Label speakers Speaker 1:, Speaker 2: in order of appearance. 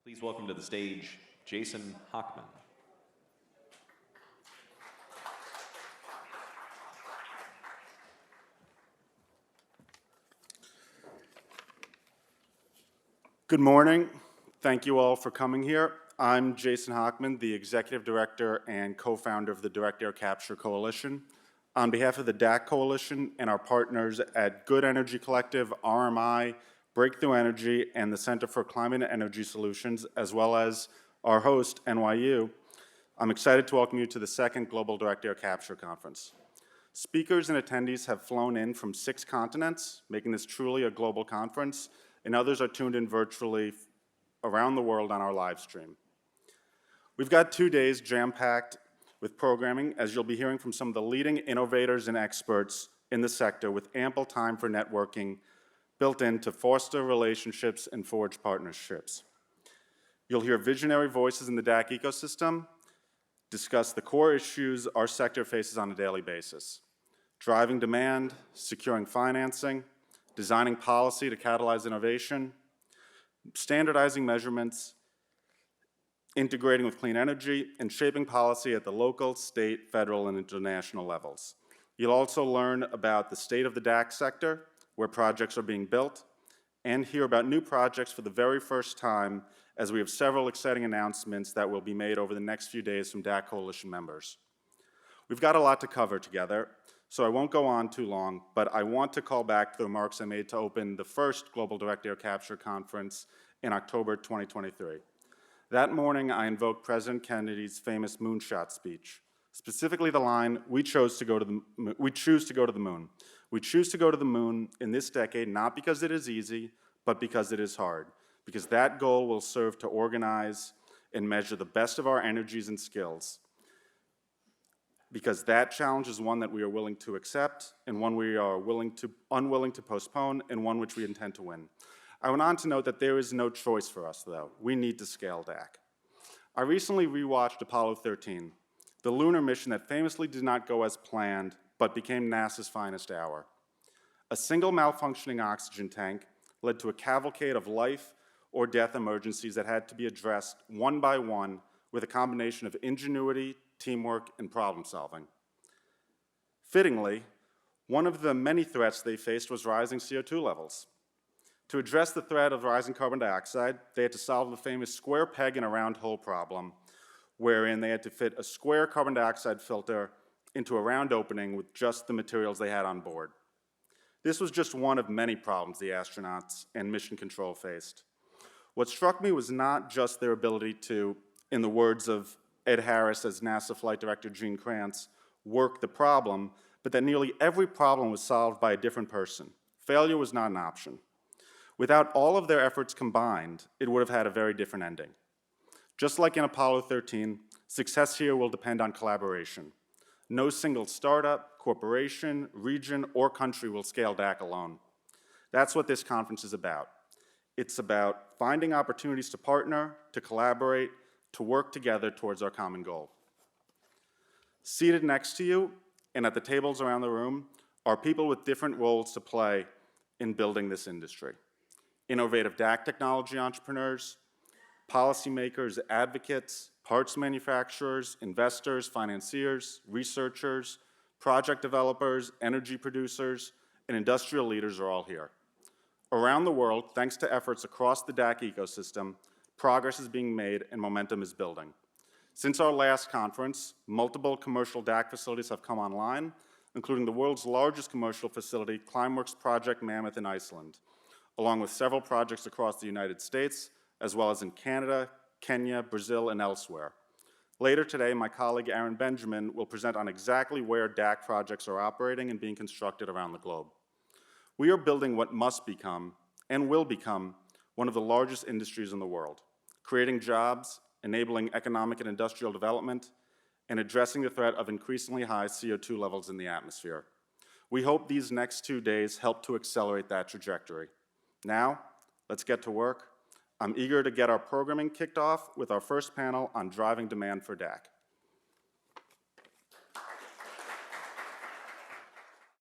Speaker 1: Please welcome to the stage, Jason Hochman.
Speaker 2: Good morning. Thank you all for coming here. I'm Jason Hochman, the Executive Director and co-founder of the Direct Air Capture Coalition. On behalf of the DAC Coalition and our partners at Good Energy Collective, RMI, Breakthrough Energy, and the Center for Climate and Energy Solutions, as well as our host, NYU, I'm excited to welcome you to the second Global Direct Air Capture Conference. Speakers and attendees have flown in from 6 continents, making this truly a global conference, and others are tuned in virtually around the world on our live stream. We've got 2 days jam-packed with programming, as you'll be hearing from some of the leading innovators and experts in the sector with ample time for networking built in to foster relationships and forge partnerships. You'll hear visionary voices in the DAC ecosystem discuss the core issues our sector faces on a daily basis: driving demand, securing financing, designing policy to catalyze innovation, standardizing measurements, integrating with clean energy, and shaping policy at the local, state, federal, and international levels. You'll also learn about the state of the DAC sector, where projects are being built, and hear about new projects for the very first time, as we have several exciting announcements that will be made over the next few days from DAC Coalition members. We've got a lot to cover together, so I won't go on too long, but I want to call back the remarks I made to open the first Global Direct Air Capture Conference in October 2023. That morning, I invoked President Kennedy's famous moonshot speech, specifically the line, we choose to go to the moon. We choose to go to the moon in this decade, not because it is easy, but because it is hard, because that goal will serve to organize and measure the best of our energies and skills, because that challenge is one that we are willing to accept and one we are unwilling to postpone, and one which we intend to win. I went on to note that there is no choice for us, though. We need to scale DAC. I recently rewatched Apollo 13, the lunar mission that famously did not go as planned, but became NASA's finest hour. A single malfunctioning oxygen tank led to a cavalcade of life or death emergencies that had to be addressed one by one with a combination of ingenuity, teamwork, and problem solving. Fittingly, one of the many threats they faced was rising CO2 levels. To address the threat of rising carbon dioxide, they had to solve the famous square peg in a round hole problem, wherein they had to fit a square carbon dioxide filter into a round opening with just the materials they had on board. This was just one of many problems the astronauts and mission control faced. What struck me was not just their ability to, in the words of Ed Harris as NASA Flight Director Gene Kranz, work the problem, but that nearly every problem was solved by a different person. Failure was not an option. Without all of their efforts combined, it would have had a very different ending. Just like in Apollo 13, success here will depend on collaboration. No single startup, corporation, region, or country will scale DAC alone. That's what this conference is about. It's about finding opportunities to partner, to collaborate, to work together towards our common goal. Seated next to you and at the tables around the room are people with different roles to play in building this industry. Innovative DAC technology entrepreneurs, policymakers, advocates, parts manufacturers, investors, financiers, researchers, project developers, energy producers, and industrial leaders are all here. Around the world, thanks to efforts across the DAC ecosystem, progress is being made and momentum is building. Since our last conference, multiple commercial DAC facilities have come online, including the world's largest commercial facility, Climeworks Project Mammoth in Iceland, along with several projects across the United States, as well as in Canada, Kenya, Brazil, and elsewhere. Later today, my colleague Aaron Benjamin will present on exactly where DAC projects are operating and being constructed around the globe. We are building what must become, and will become, one of the largest industries in the world, creating jobs, enabling economic and industrial development, and addressing the threat of increasingly high CO2 levels in the atmosphere. We hope these next 2 days help to accelerate that trajectory. Now, let's get to work. I'm eager to get our programming kicked off with our first panel on driving demand for DAC.